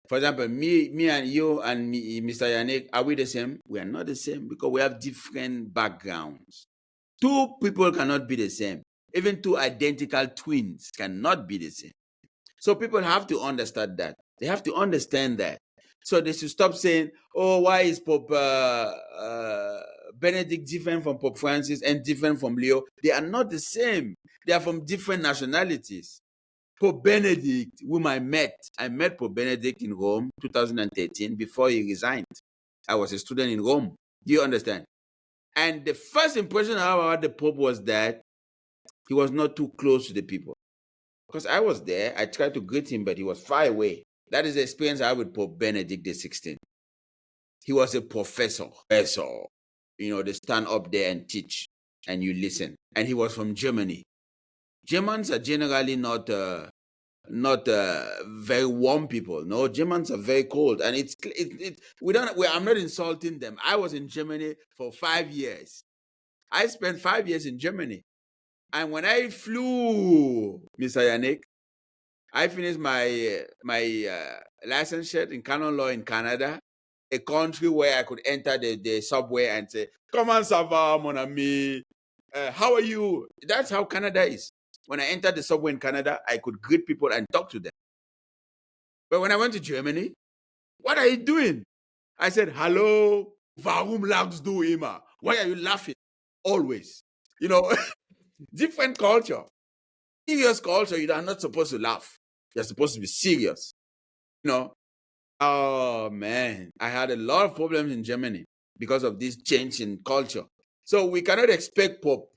For example, me and you and me, Mr. Yannick, are we the same? We are not the same because we have different backgrounds. Two people cannot be the same. Even two identical twins cannot be the same. So people have to understand that. They have to understand that. So they should stop saying, oh, why is Pope Benedict different from Pope Francis and different from Leo? They are not the same. They are from different nationalities. Pope Benedict, whom I met Pope Benedict in Rome 2013 before he resigned. I was a student in Rome. Do you understand? And the first impression I had about the Pope was that he was not too close to the people. Because I was there, I tried to greet him, but he was far away. That is the experience I had with Pope Benedict XVI. He was a professor. You know, they stand up there and teach, and you listen. And he was from Germany. Germans are generally not very warm people. No, Germans are very cold, and I'm not insulting them. I was in Germany for 5 years. I spent 5 years in Germany, and when I flew, Mr. Yannick, I finished my licensure in canon law in Canada, a country where I could enter the subway and say, "Comment ça va, mon ami? How are you?" That's how Canada is. When I entered the subway in Canada, I could greet people and talk to them. But when I went to Germany, what are you doing? I said, "Hello, warum lachst du immer?" Why are you laughing? Always. You know, different culture. Serious culture, you are not supposed to laugh. You're supposed to be serious. You know, oh man, I had a lot of problems in Germany because of this change in culture. So we cannot expect Pope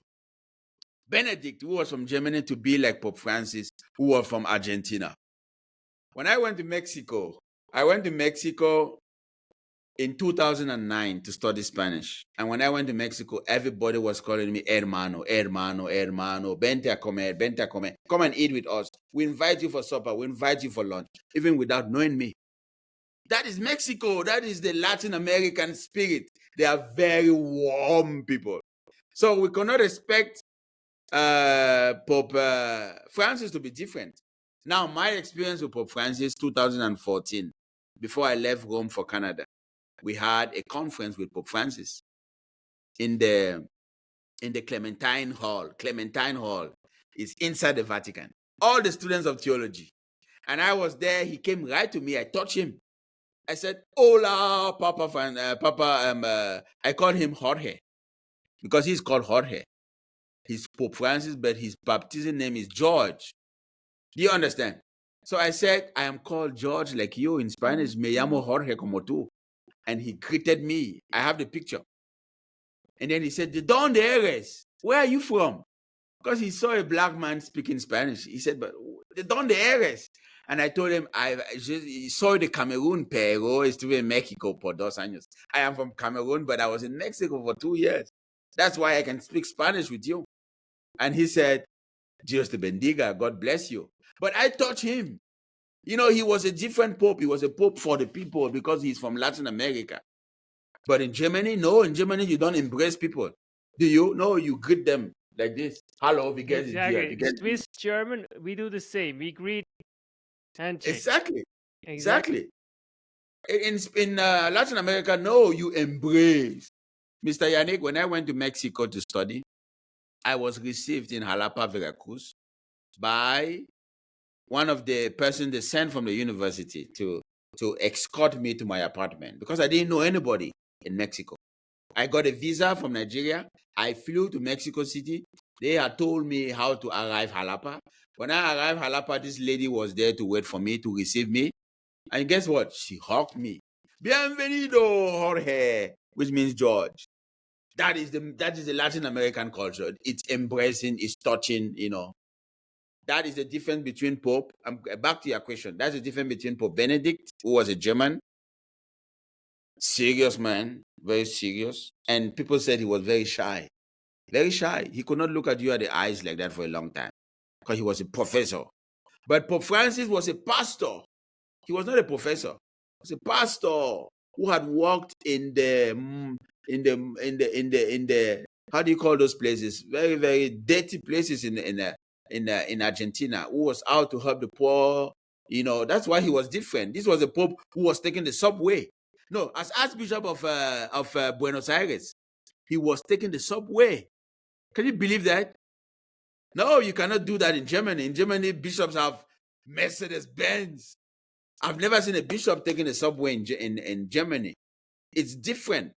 Benedict, who was from Germany, to be like Pope Francis, who was from Argentina. When I went to Mexico in 2009 to study Spanish. And when I went to Mexico, everybody was calling me hermano, vente a comer, come and eat with us. We invite you for supper, we invite you for lunch, even without knowing me. That is Mexico. That is the Latin American spirit. They are very warm people. So we cannot expect Pope Francis to be different. Now, my experience with Pope Francis, 2014, before I left Rome for Canada, we had a conference with Pope Francis in the Clementine Hall. Clementine Hall is inside the Vatican. All the students of theology. And I was there. He came right to me. I touched him. I said, "Hola, Papa." I called him Jorge because he's called Jorge. He's Pope Francis, but his baptism name is George. Do you understand? So I said, "I am called George like you in Spanish. Me llamo Jorge como tú." And he greeted me. I have the picture. And then he said, "De donde eres? Where are you from?" Because he saw a black man speaking Spanish. He said, "But de donde eres?" And I told him, I soy de Cameroon, pero estuve en México por 2 años. I am from Cameroon, but I was in Mexico for 2 years. That's why I can speak Spanish with you. And he said, "Dios te bendiga, God bless you." But I touched him. You know, he was a different pope. He was a pope for the people because he's from Latin America. But in Germany, no. In Germany, you don't embrace people. Do you? No, you greet them like this. "Hello, wie geht es dir?" Exactly. Swiss German, we do the same. We greet handshake. Exactly. In Latin America, no, you embrace. Mr. Yannick, when I went to Mexico to study, I was received in Jalapa, Veracruz by one of the persons they sent from the university to escort me to my apartment because I didn't know anybody in Mexico. I got a visa from Nigeria. I flew to Mexico City. They had told me how to arrive Jalapa. When I arrived Jalapa, this lady was there to wait for me, to receive me. And guess what? She hugged me. "Bienvenido, Jorge," which means George. That is the Latin American culture. It's embracing, it's touching, you know. That is the difference between Pope. Back to your question. That's the difference between Pope Benedict, who was a German, serious man, very serious. And people said he was very shy. Very shy. He could not look at you at the eyes like that for a long time because he was a professor. But Pope Francis was a pastor. He was not a professor. He was a pastor who had worked in the how do you call those places? Very, very dirty places in Argentina. Who was out to help the poor, You know, that's why he was different. This was a pope who was taking the subway. No, as Archbishop of Buenos Aires, he was taking the subway. Can you believe that? No, you cannot do that in Germany. In Germany, bishops have Mercedes-Benz. I've never seen a bishop taking the subway in Germany. It's different.